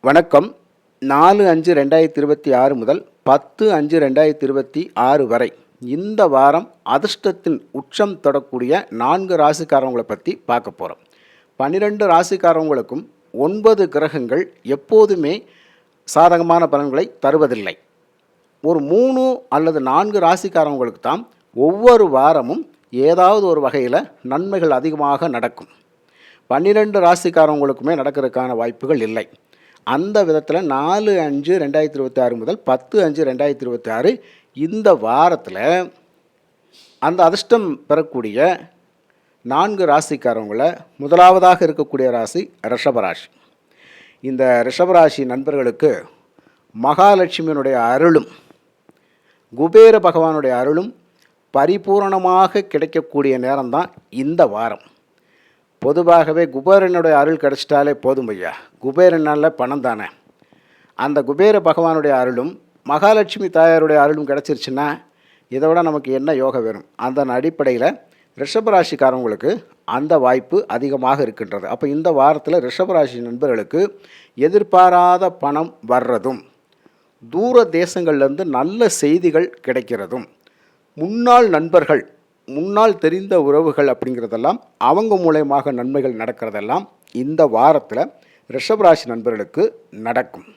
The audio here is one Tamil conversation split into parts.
வணக்கம். 4/5/2026 முதல் 10/5/2026 வரை இந்த வாரம் அதிர்ஷ்டத்தின் உச்சம் தொடக்கூடிய 4 ராசிக்காரவங்களை பற்றி பார்க்க போகிறோம். 12 ராசிக்காரவங்களுக்கும் 9 கிரகங்கள் எப்போதுமே சாதகமான பலன்களை தருவதில்லை. ஒரு 3 அல்லது 4 ராசிக்காரவங்களுக்கு தான் ஒவ்வொரு வாரமும் ஏதாவது ஒரு வகையில் நன்மைகள் அதிகமாக நடக்கும். 12 ராசிக்காரவங்களுக்குமே நடக்கிறதுக்கான வாய்ப்புகள் இல்லை. அந்த விதத்தில் 4/5/2026 முதல் 10/5/2026 இந்த வாரத்தில் அந்த அதிர்ஷ்டம் பெறக்கூடிய 4 ராசிக்காரவங்கள முதலாவதாக இருக்கக்கூடிய ராசி ரிஷபராசி. இந்த ரிஷபராசி நண்பர்களுக்கு மகாலட்சுமியினுடைய அருளும் குபேர பகவானுடைய அருளும் பரிபூரணமாக கிடைக்கக்கூடிய நேரம்தான் இந்த வாரம். பொதுவாகவே குபேரனுடைய அருள் கிடச்சிட்டாலே போதும் ஐயா. குபேரனால் பணம் தானே. அந்த குபேர பகவானுடைய அருளும் மகாலட்சுமி தாயாருடைய அருளும் கிடச்சிருச்சுன்னா இதை விட நமக்கு என்ன யோகம் வேணும்? அதன் அடிப்படையில் ரிஷபராசிக்காரவங்களுக்கு அந்த வாய்ப்பு அதிகமாக இருக்கின்றது. அப்போ இந்த வாரத்தில் ரிஷபராசி நண்பர்களுக்கு எதிர்பாராத பணம் வர்றதும், தூர தேசங்கள்லேருந்து நல்ல செய்திகள் கிடைக்கிறதும், முன்னாள் நண்பர்கள், முன்னால் தெரிந்த உறவுகள் அப்படிங்கிறதெல்லாம் அவங்க மூலயமாக நன்மைகள் நடக்கிறதெல்லாம் இந்த வாரத்தில் ரிஷபராசி நண்பர்களுக்கு நடக்கும்.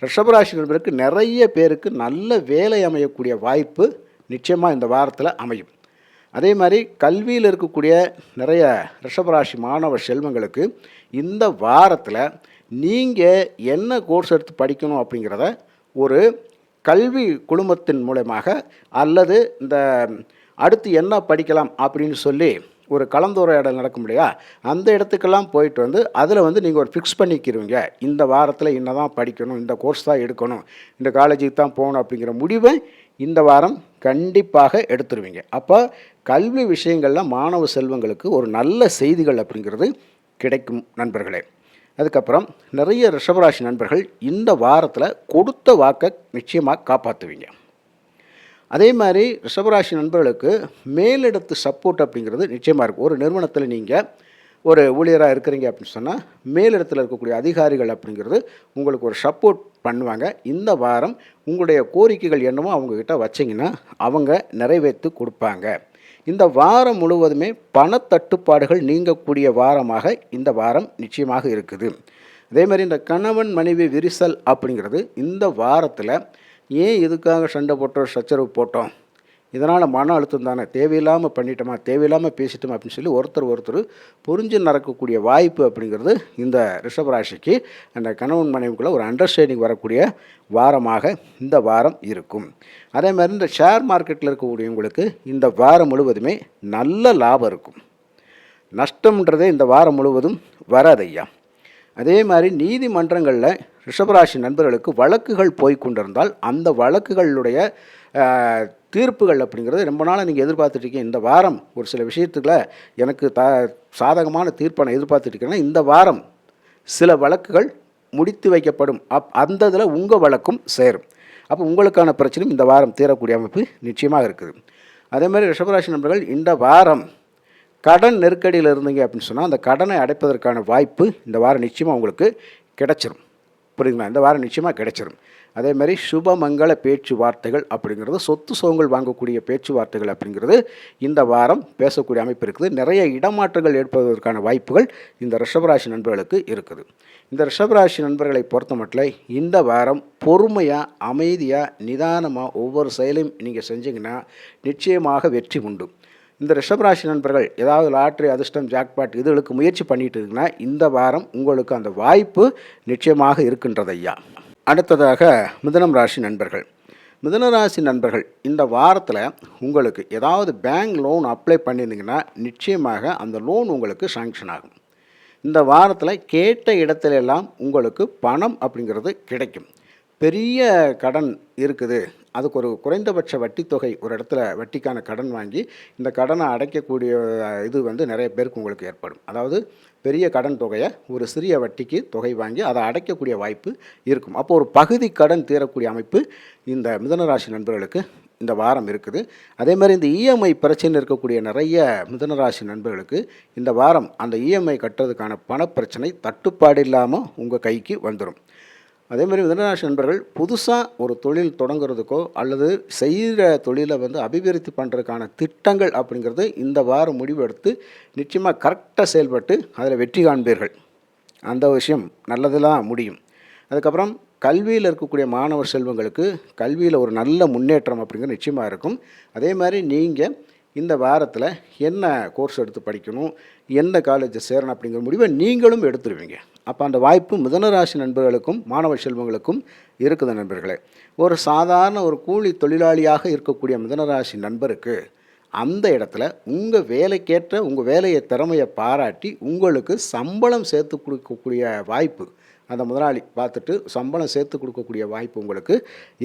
ரிஷபராசி நண்பர்களுக்கு நிறைய பேருக்கு நல்ல வேலை அமையக்கூடிய வாய்ப்பு நிச்சயமாக இந்த வாரத்தில் அமையும். அதே மாதிரி கல்வியில் இருக்கக்கூடிய நிறைய ரிஷபராசி மாணவ செல்வங்களுக்கு இந்த வாரத்தில் நீங்கள் என்ன கோர்ஸ் எடுத்து படிக்கணும் அப்படிங்கிறத ஒரு கல்வி குழுமத்தின் மூலமாக அல்லது இந்த அடுத்து என்ன படிக்கலாம் அப்படின்னு சொல்லி ஒரு கலந்துரையாடல் நடக்கும் இல்லையா, அந்த இடத்துக்கெல்லாம் போயிட்டு வந்து அதில் நீங்கள் ஒரு ஃபிக்ஸ் பண்ணிக்கிறீங்க. இந்த வாரத்தில் இன்னதான் படிக்கணும், இந்த கோர்ஸ் தான் எடுக்கணும், இந்த காலேஜுக்கு தான் போகணும் அப்படிங்கிற முடிவை இந்த வாரம் கண்டிப்பாக எடுத்துருவீங்க. அப்போ கல்வி விஷயங்களில் மாணவ செல்வங்களுக்கு ஒரு நல்ல செய்திகள் அப்படிங்கிறது கிடைக்கும் நண்பர்களே. அதுக்கப்புறம் நிறைய ரிஷபராசி நண்பர்கள் இந்த வாரத்தில் கொடுத்த வாக்கை நிச்சயமாக காப்பாற்றுவீங்க. அதே மாதிரி ரிஷபராசி நண்பர்களுக்கு மேலிடத்து சப்போர்ட் அப்படிங்கிறது நிச்சயமாக இருக்கும். ஒரு நிறுவனத்தில் நீங்கள் ஒரு ஊழியராக இருக்கிறீங்க அப்படின்னு சொன்னால் மேலிடத்தில் இருக்கக்கூடிய அதிகாரிகள் அப்படிங்கிறது உங்களுக்கு ஒரு சப்போர்ட் பண்ணுவாங்க. இந்த வாரம் உங்களுடைய கோரிக்கைகள் என்னமோ அவங்கக்கிட்ட வச்சிங்கன்னா அவங்க நிறைவேற்றி கொடுப்பாங்க. இந்த வாரம் முழுவதுமே பணத்தட்டுப்பாடுகள் நீங்கக்கூடிய வாரமாக இந்த வாரம் நிச்சயமாக இருக்குது. அதே மாதிரி இந்த கணவன் மனைவி விரிசல் அப்படிங்கிறது இந்த வாரத்தில் ஏன் இதுக்காக சண்டை போட்டோம், சச்சரவு போட்டோம், இதனால் மன அழுத்தம் தானே, தேவையில்லாமல் பண்ணிட்டோமா, தேவையில்லாமல் பேசிட்டோமா அப்படின்னு சொல்லி ஒருத்தர் புரிஞ்சு நடக்கக்கூடிய வாய்ப்பு அப்படிங்கிறது இந்த ரிஷபராசிக்கு அந்த கணவன் மனைவிக்குள்ளே ஒரு அண்டர்ஸ்டாண்டிங் வரக்கூடிய வாரமாக இந்த வாரம் இருக்கும். அதே மாதிரி இந்த ஷேர் மார்க்கெட்டில் இருக்கக்கூடியவங்களுக்கு இந்த வாரம் முழுவதுமே நல்ல லாபம் இருக்கும். நஷ்டம்ன்றதே இந்த வாரம் முழுவதும் வராதையா. அதே மாதிரி நீதிமன்றங்களில் ரிஷபராசி நண்பர்களுக்கு வழக்குகள் போய் கொண்டிருந்தால் அந்த வழக்குகளுடைய தீர்ப்புகள் அப்படிங்கிறது ரொம்ப நாளாக நீங்கள் எதிர்பார்த்துட்ருக்கீங்க. இந்த வாரம் ஒரு சில விஷயத்துக்குள்ள எனக்கு சாதகமான தீர்ப்பை நான் எதிர்பார்த்துட்ருக்கேன்னா இந்த வாரம் சில வழக்குகள் முடித்து வைக்கப்படும். அந்த இதில் உங்கள் வழக்கும் சேரும். அப்போ உங்களுக்கான பிரச்சனையும் இந்த வாரம் தீரக்கூடிய அமைப்பு நிச்சயமாக இருக்குது. அதே மாதிரி ரிஷபராசி நண்பர்கள் இந்த வாரம் கடன் நெருக்கடியில் இருந்தீங்க அப்படின்னு சொன்னால் அந்த கடனை அடைப்பதற்கான வாய்ப்பு இந்த வாரம் நிச்சயமாக உங்களுக்கு கிடைச்சிரும். புரியுதுங்களா? இந்த வாரம் நிச்சயமாக கிடைச்சிரும். அதே மாதிரி சுபமங்கல பேச்சுவார்த்தைகள் அப்படிங்கிறது, சொத்து சுகங்கள் வாங்கக்கூடிய பேச்சுவார்த்தைகள் அப்படிங்கிறது இந்த வாரம் பேசக்கூடிய அமைப்பு இருக்குது. நிறைய இடமாற்றங்கள் ஏற்படுவதற்கான வாய்ப்புகள் இந்த ரிஷபராசி நண்பர்களுக்கு இருக்குது. இந்த ரிஷபராசி நண்பர்களை பொறுத்த மட்டும் இந்த வாரம் பொறுமையாக, அமைதியாக, நிதானமாக ஒவ்வொரு செயலையும் நீங்கள் செஞ்சீங்கன்னா நிச்சயமாக வெற்றி உண்டு. இந்த ரிஷபராசி நண்பர்கள் ஏதாவது லாட்ரி, அதிர்ஷ்டம், ஜாக்பாட் இதுகளுக்கு முயற்சி பண்ணிட்டு இருக்குன்னா இந்த வாரம் உங்களுக்கு அந்த வாய்ப்பு நிச்சயமாக இருக்கின்றது ஐயா. அடுத்ததாக மிதுனம் ராசி நண்பர்கள். மிதுன ராசி நண்பர்கள் இந்த வாரத்தில் உங்களுக்கு ஏதாவது பேங்க் லோன் அப்ளை பண்ணியிருந்தீங்கன்னா நிச்சயமாக அந்த லோன் உங்களுக்கு சாங்ஷன் ஆகும். இந்த வாரத்தில் கேட்ட இடத்துலெல்லாம் உங்களுக்கு பணம் அப்படிங்கிறது கிடைக்கும். பெரிய கடன் இருக்குது, அதுக்கு ஒரு குறைந்தபட்ச வட்டி தொகை, ஒரு இடத்துல வட்டிக்கான கடன் வாங்கி இந்த கடனை அடைக்கக்கூடிய இது நிறைய பேருக்கு உங்களுக்கு ஏற்படும். அதாவது பெரிய கடன் தொகையை ஒரு சிறிய வட்டிக்கு தொகை வாங்கி அதை அடைக்கக்கூடிய வாய்ப்பு இருக்கும். அப்போ ஒரு பகுதி கடன் தீரக்கூடிய அமைப்பு இந்த மிதுனராசி நண்பர்களுக்கு இந்த வாரம் இருக்குது. அதே மாதிரி இந்த இஎம்ஐ பிரச்சனை இருக்கக்கூடிய நிறைய மிதுனராசி நண்பர்களுக்கு இந்த வாரம் அந்த இஎம்ஐ கட்டுறதுக்கான பணப்பிரச்சனை தட்டுப்பாடு இல்லாமல் உங்கள் கைக்கு வந்துடும். அதே மாதிரி மிதுனராசி நண்பர்கள் புதுசாக ஒரு தொழில் தொடங்குறதுக்கோ அல்லது செய்கிற தொழிலை வந்து அபிவிருத்தி பண்ணுறதுக்கான திட்டங்கள் அப்படிங்கிறது இந்த வாரம் முடிவு எடுத்து நிச்சயமாக கரெக்டாக செயல்பட்டு அதில் வெற்றி காண்பீர்கள். அந்த விஷயம் நல்லதெல்லாம் முடியும். அதுக்கப்புறம் கல்வியில் இருக்கக்கூடிய மாணவர் செல்வங்களுக்கு கல்வியில் ஒரு நல்ல முன்னேற்றம் அப்படிங்கிறது நிச்சயமாக இருக்கும். அதே மாதிரி நீங்கள் இந்த வாரத்தில் என்ன கோர்ஸ் எடுத்து படிக்கணும், எந்த காலேஜை சேரணும் அப்படிங்கிற முடிவை நீங்களும் எடுத்துருவீங்க. அப்போ அந்த வாய்ப்பு மிதுனராசி நண்பர்களுக்கும் மாணவ செல்வங்களுக்கும் இருக்குது நண்பர்களே. ஒரு சாதாரண ஒரு கூலி தொழிலாளியாக இருக்கக்கூடிய மிதுனராசி நண்பருக்கு அந்த இடத்துல உங்கள் வேலைக்கேற்ற உங்கள் வேலையை திறமையை பாராட்டி உங்களுக்கு சம்பளம் சேர்த்து கொடுக்கக்கூடிய வாய்ப்பு அந்த முதலாளி பார்த்துட்டு சம்பளம் சேர்த்து கொடுக்கக்கூடிய வாய்ப்பு உங்களுக்கு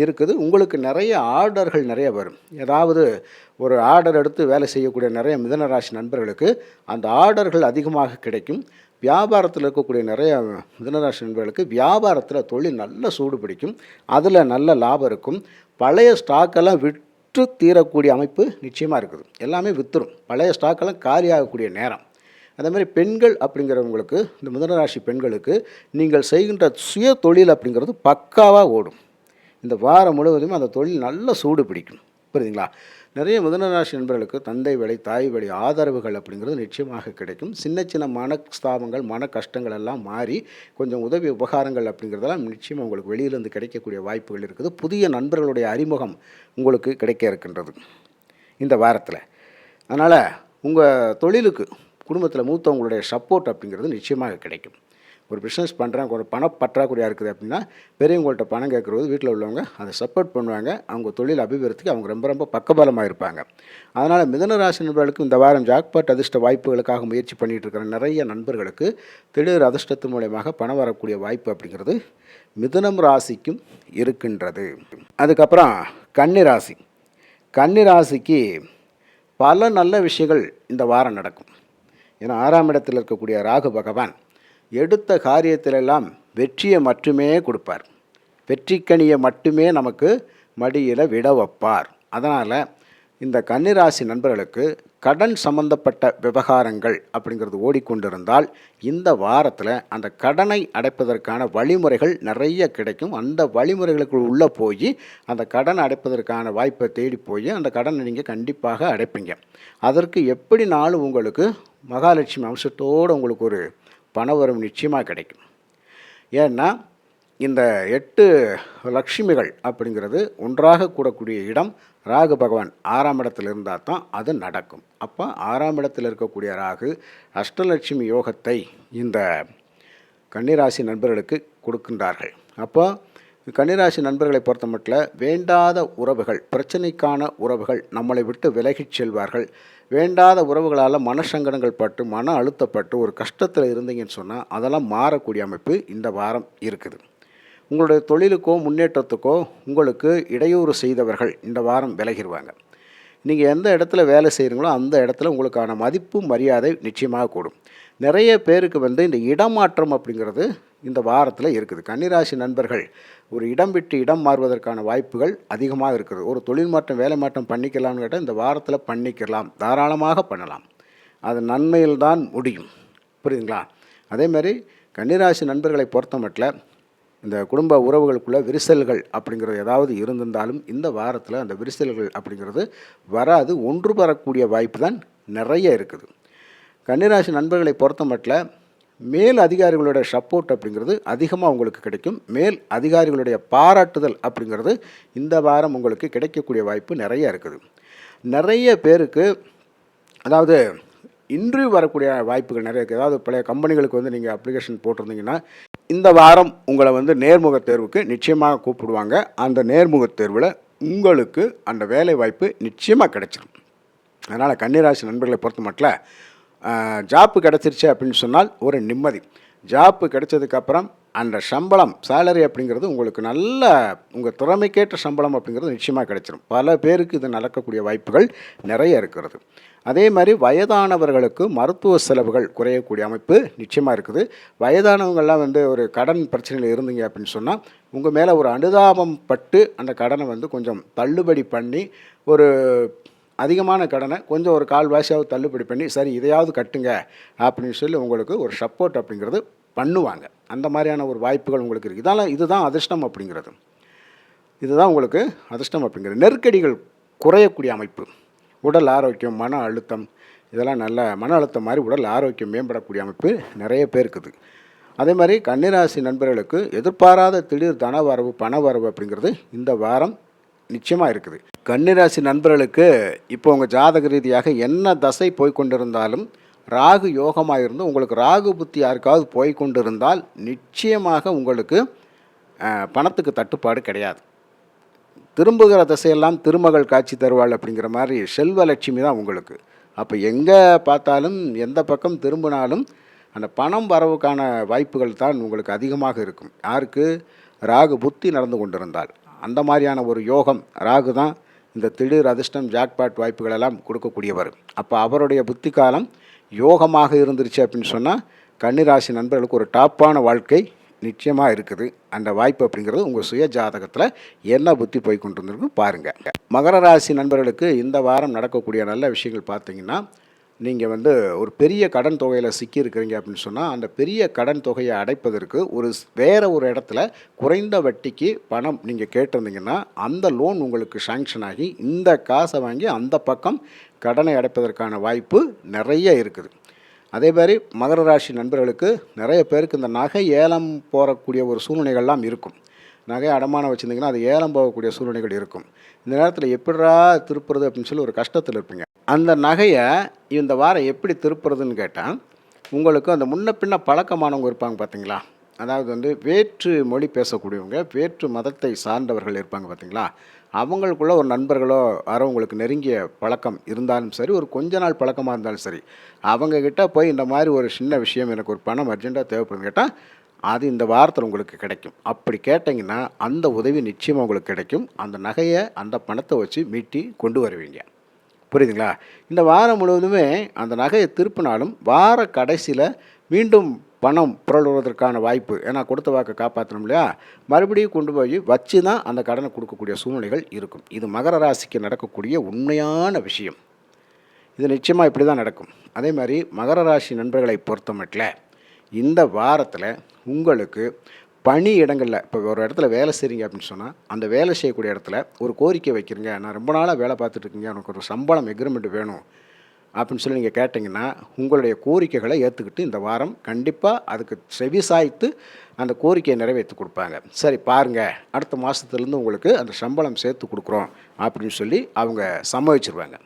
இருக்குது. உங்களுக்கு நிறைய ஆர்டர்கள் நிறைய வரும். ஏதாவது ஒரு ஆர்டர் எடுத்து வேலை செய்யக்கூடிய நிறைய மிதுனராசி நண்பர்களுக்கு அந்த ஆர்டர்கள் அதிகமாக கிடைக்கும். வியாபாரத்தில் இருக்கக்கூடிய நிறைய மிதுனராசி நண்பர்களுக்கு வியாபாரத்தில் தொழில் நல்ல சூடு பிடிக்கும். அதில் நல்ல லாபம் இருக்கும். பழைய ஸ்டாக்கெல்லாம் விற்று தீரக்கூடிய அமைப்பு நிச்சயமாக இருக்குது. எல்லாமே விற்றுரும். பழைய ஸ்டாக்கெல்லாம் காலியாகக்கூடிய நேரம். அதே மாதிரி பெண்கள் அப்படிங்கிறவங்களுக்கு, இந்த மிதுனராசி பெண்களுக்கு நீங்கள் செய்கின்ற சுய தொழில் அப்படிங்கிறது பக்காவாக ஓடும். இந்த வாரம் முழுவதுமே அந்த தொழில் நல்ல சூடு பிடிக்கும். புரியுதுங்களா? நிறைய மிதுனராசி நண்பர்களுக்கு தந்தை வழி தாய் வழி ஆதரவுகள் அப்படிங்கிறது நிச்சயமாக கிடைக்கும். சின்ன சின்ன மனஸ்தாபங்கள் மன கஷ்டங்கள் எல்லாம் மாறி கொஞ்சம் உதவி உபகாரங்கள் அப்படிங்கிறதெல்லாம் நிச்சயமாக உங்களுக்கு வெளியிலேருந்து கிடைக்கக்கூடிய வாய்ப்புகள் இருக்குது. புதிய நண்பர்களுடைய அறிமுகம் உங்களுக்கு கிடைக்க இருக்கின்றது இந்த வாரத்தில். அதனால் உங்கள் தொழிலுக்கு குடும்பத்தில் மூத்தவங்களுடைய சப்போர்ட் அப்படிங்கிறது நிச்சயமாக கிடைக்கும். ஒரு பிஸ்னஸ் பண்ணுறேன், ஒரு பணப்பற்றாக்குறையாக இருக்குது அப்படின்னா பெரியவங்கள்ட்ட பணம் கேட்குறது வீட்டில் உள்ளவங்க அதை சப்போர்ட் பண்ணுவாங்க. அவங்க தொழில் அபிவிருத்திக்கு அவங்க ரொம்ப ரொம்ப பக்கபலமாக இருப்பாங்க. அதனால் மிதுனராசி நண்பர்களுக்கு இந்த வாரம் ஜாக்பாட் அதிர்ஷ்ட வாய்ப்புகளுக்காக முயற்சி பண்ணிகிட்டு இருக்கிற நிறைய நண்பர்களுக்கு திடீர் அதிர்ஷ்டத்தின் மூலமாக பணம் வரக்கூடிய வாய்ப்பு அப்படிங்கிறது மிதுனம் ராசிக்கும் இருக்கின்றது. அதுக்கப்புறம் கன்னிராசி. கன்னிராசிக்கு பல நல்ல விஷயங்கள் இந்த வாரம் நடக்கும். ஏன்னா 6ஆம் இடத்தில் இருக்கக்கூடிய ராகு பகவான் எடுத்த காரியத்திலெல்லாம் வெற்றியை மட்டுமே கொடுப்பார். வெற்றிக்கனியை மட்டுமே நமக்கு மடியில் விட வைப்பார். அதனால் இந்த கன்னிராசி நண்பர்களுக்கு கடன் சம்பந்தப்பட்ட விவகாரங்கள் அப்படிங்கிறது ஓடிக்கொண்டிருந்தால் இந்த வாரத்தில் அந்த கடனை அடைப்பதற்கான வழிமுறைகள் நிறைய கிடைக்கும். அந்த வழிமுறைகளுக்கு உள்ளே போய் அந்த கடன் அடைப்பதற்கான வாய்ப்பை தேடி போய் அந்த கடனை நீங்கள் கண்டிப்பாக அடைப்பீங்க. அதற்கு எப்படினாலும் உங்களுக்கு மகாலட்சுமி அம்சத்தோடு உங்களுக்கு ஒரு பணவரம் நிச்சயமாக கிடைக்கும். ஏன்னா இந்த 8 லட்சுமிகள் அப்படிங்கிறது ஒன்றாக கூடக்கூடிய இடம் ராகு பகவான் 6ஆம் இடத்தில் இருந்தால் தான் அது நடக்கும். அப்போ 6ஆம் இடத்தில் இருக்கக்கூடிய ராகு அஷ்டலட்சுமி யோகத்தை இந்த கன்னிராசி நண்பர்களுக்கு கொடுக்கின்றார்கள். அப்போ கன்னிராசி நண்பர்களை பொறுத்த மட்டும் வேண்டாத உறவுகள், பிரச்சனைக்கான உறவுகள் நம்மளை விட்டு விலகிச் செல்வார்கள். வேண்டாத உறவுகளால் மனசங்கடங்கள் பட்டு மன அழுத்தப்பட்டு ஒரு கஷ்டத்தில் இருந்தீங்கன்னு சொன்னால் அதெல்லாம் மாறக்கூடிய அமைப்பு இந்த வாரம் இருக்குது. உங்களுடைய தொழிலுக்கோ முன்னேற்றத்துக்கோ உங்களுக்கு இடையூறு செய்தவர்கள் இந்த வாரம் விலகிடுவாங்க. நீங்கள் எந்த இடத்துல வேலை செய்கிறீங்களோ அந்த இடத்துல உங்களுக்கான மதிப்பு மரியாதை நிச்சயமாக கூடும். நிறைய பேருக்கு இந்த இடமாற்றம் அப்படிங்கிறது இந்த வாரத்தில் இருக்குது. கன்னிராசி நண்பர்கள் ஒரு இடம் விட்டு இடம் மாறுவதற்கான வாய்ப்புகள் அதிகமாக இருக்குது. ஒரு தொழில் மாற்றம் வேலை மாற்றம் பண்ணிக்கலாம்னு கேட்டால் இந்த வாரத்தில் பண்ணிக்கலாம், தாராளமாக பண்ணலாம். அது நன்மையில்தான் முடியும். புரியுதுங்களா? அதேமாதிரி கன்னிராசி நண்பர்களை பொறுத்த மட்டும் இந்த குடும்ப உறவுகளுக்குள்ள விரிசல்கள் அப்படிங்கிறது ஏதாவது இருந்திருந்தாலும் இந்த வாரத்தில் அந்த விரிசல்கள் அப்படிங்கிறது வராது. ஒன்று பெறக்கூடிய வாய்ப்பு தான் நிறைய இருக்குது. கன்னிராசி நண்பர்களை பொறுத்த மட்டும் மேல் அதிகாரிகளுடைய சப்போர்ட் அப்படிங்கிறது அதிகமாக உங்களுக்கு கிடைக்கும். மேல் அதிகாரிகளுடைய பாராட்டுதல் அப்படிங்கிறது இந்த வாரம் உங்களுக்கு கிடைக்கக்கூடிய வாய்ப்பு நிறைய இருக்குது. நிறைய பேருக்கு அதாவது இன்டர்வியூ வரக்கூடிய வாய்ப்புகள் நிறைய இருக்குது. அதாவது பழைய கம்பெனிகளுக்கு நீங்கள் அப்ளிகேஷன் போட்டிருந்தீங்கன்னா இந்த வாரம் உங்களை நேர்முக தேர்வுக்கு நிச்சயமாக கூப்பிடுவாங்க. அந்த நேர்முக தேர்வில் உங்களுக்கு அந்த வேலை வாய்ப்பு நிச்சயமாக கிடைச்சிடும். அதனால் கன்னிராசி நண்பர்களை பொறுத்த மட்டும் ஜாப்பு கிடச்சிருச்சு அப்படின்னு சொன்னால் ஒரு நிம்மதி. ஜாப்பு கிடைச்சதுக்கப்புறம் அந்த சம்பளம் சேலரி அப்படிங்கிறது உங்களுக்கு நல்ல உங்கள் திறமைக்கேற்ற சம்பளம் அப்படிங்கிறது நிச்சயமாக கிடைச்சிடும். பல பேருக்கு இது நடக்கக்கூடிய வாய்ப்புகள் நிறைய இருக்கிறது. அதே மாதிரி வயதானவர்களுக்கு மருத்துவ செலவுகள் குறையக்கூடிய அமைப்பு நிச்சயமாக இருக்குது. வயதானவங்கள்லாம் ஒரு கடன் பிரச்சனையில் இருந்தீங்க அப்படின்னு சொன்னால் உங்கள் மேலே ஒரு அனுதாபம் பட்டு அந்த கடனை கொஞ்சம் தள்ளுபடி பண்ணி ஒரு அதிகமான கடனை கொஞ்சம் ஒரு கால்வாசியாவது தள்ளுபடி பண்ணி சரி இதையாவது கட்டுங்க அப்படின்னு சொல்லி உங்களுக்கு ஒரு சப்போர்ட் அப்படிங்கிறது பண்ணுவாங்க. அந்த மாதிரியான ஒரு வாய்ப்புகள் உங்களுக்கு இருக்குது. இதுதான் அதிர்ஷ்டம் அப்படிங்கிறது. இதுதான் உங்களுக்கு அதிர்ஷ்டம் அப்படிங்கிறது. நெருக்கடிகள் குறையக்கூடிய அமைப்பு, உடல் ஆரோக்கியம், மன அழுத்தம், இதெல்லாம் நல்ல மன அழுத்தம் மாதிரி உடல் ஆரோக்கியம் மேம்படக்கூடிய அமைப்பு நிறைய பேருக்குது. அதே மாதிரி கன்னிராசி நண்பர்களுக்கு எதிர்பாராத திடீர் தனவரவு, பணவரவு அப்படிங்கிறது இந்த வாரம் நிச்சயமாக இருக்குது. கன்னிராசி நண்பர்களுக்கு இப்போ உங்கள் ஜாதக ரீதியாக என்ன தசை போய்கொண்டிருந்தாலும், ராகு யோகமாக இருந்து உங்களுக்கு ராகு புத்தி யாருக்காவது போய்கொண்டிருந்தால் நிச்சயமாக உங்களுக்கு பணத்துக்கு தட்டுப்பாடு கிடையாது. திரும்புகிற திசையெல்லாம் திருமகள் காட்சி தருவாள் அப்படிங்கிற மாதிரி செல்வலட்சுமி தான் உங்களுக்கு. அப்போ எங்கே பார்த்தாலும் எந்த பக்கம் திரும்பினாலும் அந்த பணம் வரவுக்கான வாய்ப்புகள் தான் உங்களுக்கு அதிகமாக இருக்கும். யாருக்கு? ராகு புத்தி நடந்து கொண்டிருந்தால். அந்த மாதிரியான ஒரு யோகம் ராகு தான் இந்த திடீர் அதிர்ஷ்டம், ஜாக்பாட் வாய்ப்புகளெல்லாம் கொடுக்கக்கூடியவர். அப்போ அவருடைய புத்தி காலம் யோகமாக இருந்துருச்சு அப்படின்னு சொன்னால் கன்னிராசி நண்பர்களுக்கு ஒரு டாப்பான வாழ்க்கை நிச்சயமாக இருக்குது. அந்த வாய்ப்பு அப்படிங்கிறது உங்கள் சுய ஜாதகத்தில் என்ன புத்தி போய் கொண்டு வந்துருக்குன்னு பாருங்கள். மகர ராசி நண்பர்களுக்கு இந்த வாரம் நடக்கக்கூடிய நல்ல விஷயங்கள் பார்த்தீங்கன்னா, நீங்கள் ஒரு பெரிய கடன் தொகையில் சிக்கியிருக்கிறீங்க அப்படின்னு சொன்னால் அந்த பெரிய கடன் தொகையை அடைப்பதற்கு வேறு ஒரு இடத்துல குறைந்த வட்டிக்கு பணம் நீங்கள் கேட்டிருந்தீங்கன்னா அந்த லோன் உங்களுக்கு சாங்ஷன் ஆகி இந்த காசை வாங்கி அந்த பக்கம் கடனை அடைப்பதற்கான வாய்ப்பு நிறைய இருக்குது. அதே மாதிரி மகர ராசி நண்பர்களுக்கு நிறைய பேருக்கு இந்த நகை ஏலம் போகக்கூடிய ஒரு சூழ்நிலைகள்லாம் இருக்கும். நகை அடமானம் வச்சுருந்தீங்கன்னா அது ஏலம் போகக்கூடிய சூழ்நிலைகள் இருக்கும். இந்த நேரத்தில் எப்படிரா திருப்புறது அப்படின்னு சொல்லி ஒரு கஷ்டத்தில் இருப்பீங்க. அந்த நகையை இந்த வாரம் எப்படி திருப்புறதுன்னு கேட்டால், உங்களுக்கு அந்த முன்ன பின்ன பழக்கமானவங்க இருப்பாங்க பார்த்தீங்களா, அதாவது வேற்று மொழி பேசக்கூடியவங்க, வேற்று மதத்தை சார்ந்தவர்கள் இருப்பாங்க பார்த்தீங்களா, அவங்களுக்குள்ள ஒரு நண்பர்களோ யாரோ உங்களுக்கு நெருங்கிய பழக்கம் இருந்தாலும் சரி, ஒரு கொஞ்ச நாள் பழக்கமாக இருந்தாலும் சரி, அவங்கக்கிட்ட போய் இந்த மாதிரி ஒரு சின்ன விஷயம், எனக்கு ஒரு பணம் அர்ஜெண்ட்டாக தேவைப்படுன்னு கேட்டால் அது இந்த வாரத்தில் உங்களுக்கு கிடைக்கும். அப்படி கேட்டிங்கன்னா அந்த உதவி நிச்சயமாக உங்களுக்கு கிடைக்கும். அந்த நகையை அந்த பணத்தை வச்சு மீட்டி கொண்டு வருவீங்க. புரியுதுங்களா? இந்த வாரம் முழுவதுமே அந்த நகையை திருப்பினாலும் வார கடைசியில் மீண்டும் பணம் புரளுவதற்கான வாய்ப்பு, ஏன்னா கொடுத்த வாக்கை காப்பாற்றணும் இல்லையா, மறுபடியும் கொண்டு போய் வச்சு தான் அந்த கடனை கொடுக்கக்கூடிய சூழ்நிலைகள் இருக்கும். இது மகர ராசிக்கு நடக்கக்கூடிய உண்மையான விஷயம். இது நிச்சயமாக இப்படி தான் நடக்கும். அதே மாதிரி மகர ராசி நண்பர்களை பொறுத்த மட்டும் இந்த வாரத்தில் உங்களுக்கு பணி இடங்களில், இப்போ ஒரு இடத்துல வேலை செய்கிறீங்க அப்படின்னு சொன்னால் அந்த வேலை செய்யக்கூடிய இடத்துல ஒரு கோரிக்கை வைக்கிறீங்க, நான் ரொம்ப நாளாக வேலை பார்த்துட்ருக்கீங்க, எனக்கு ஒரு சம்பளம் எக்ரிமெண்ட் வேணும் அப்படின்னு சொல்லி நீங்கள் கேட்டிங்கன்னா உங்களுடைய கோரிக்கைகளை ஏற்றுக்கிட்டு இந்த வாரம் கண்டிப்பாக அதுக்கு செவிசாய்த்து அந்த கோரிக்கையை நிறைவேற்றி கொடுப்பாங்க. சரி பாருங்கள், அடுத்த மாதத்துலேருந்து உங்களுக்கு அந்த சம்பளம் சேர்த்து கொடுக்குறோம் அப்படின்னு சொல்லி அவங்க சம்மதிச்சிருவாங்க.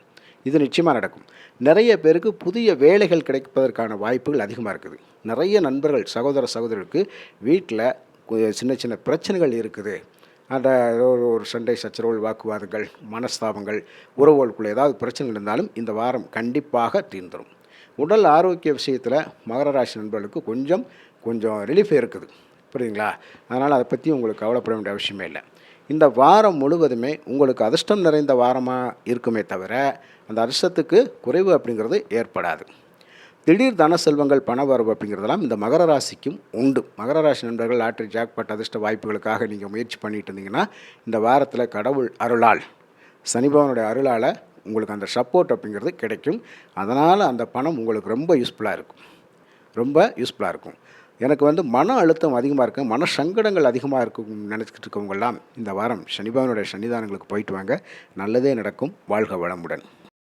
இது நிச்சயமாக நடக்கும். நிறைய பேருக்கு புதிய வேலைகள் கிடைப்பதற்கான வாய்ப்புகள் அதிகமாக இருக்குது. நிறைய நண்பர்கள், சகோதர சகோதரர்களுக்கு வீட்டில் சின்ன சின்ன பிரச்சனைகள் இருக்குது. அந்த ஒரு சண்டை சச்சரவுகள், வாக்குவாதங்கள், மனஸ்தாபங்கள், உறவுகளுக்குள்ளே ஏதாவது பிரச்சனைகள் இருந்தாலும் இந்த வாரம் கண்டிப்பாக தீர்ந்துடும். உடல் ஆரோக்கிய விஷயத்தில் மகர ராசி நண்பர்களுக்கு கொஞ்சம் ரிலீஃப் இருக்குது. புரியுதுங்களா? அதனால் அதை பற்றி உங்களுக்கு கவலைப்பட வேண்டிய அவசியமே இல்லை. இந்த வாரம் முழுவதுமே உங்களுக்கு அதிர்ஷ்டம் நிறைந்த வாரமாக இருக்குமே தவிர அந்த அதிர்ஷ்டத்துக்கு குறைவு அப்படிங்கிறது ஏற்படாது. திடீர் தன செல்வங்கள், பண வரவு அப்படிங்கிறதெல்லாம் இந்த மகர ராசிக்கும் உண்டு. மகர ராசி நண்பர்கள் லாட்ரி, ஜாக்பாட் அதிர்ஷ்ட வாய்ப்புகளுக்காக நீங்கள் முயற்சி பண்ணிட்டு இருந்தீங்கன்னா இந்த வாரத்தில் கடவுள் அருளால், சனிபவனுடைய அருளால் உங்களுக்கு அந்த சப்போர்ட் அப்படிங்கிறது கிடைக்கும். அதனால் அந்த பணம் உங்களுக்கு ரொம்ப யூஸ்ஃபுல்லாக இருக்கும். எனக்கு மன அழுத்தம் அதிகமாக இருக்குது, மன சங்கடங்கள் அதிகமாக இருக்கும் நினச்சிக்கிட்டு இருக்கவங்கெல்லாம் இந்த வாரம் சனிபவனுடைய சன்னிதானங்களுக்கு போயிட்டு வாங்க. நல்லதே நடக்கும். வாழ்க வளமுடன்.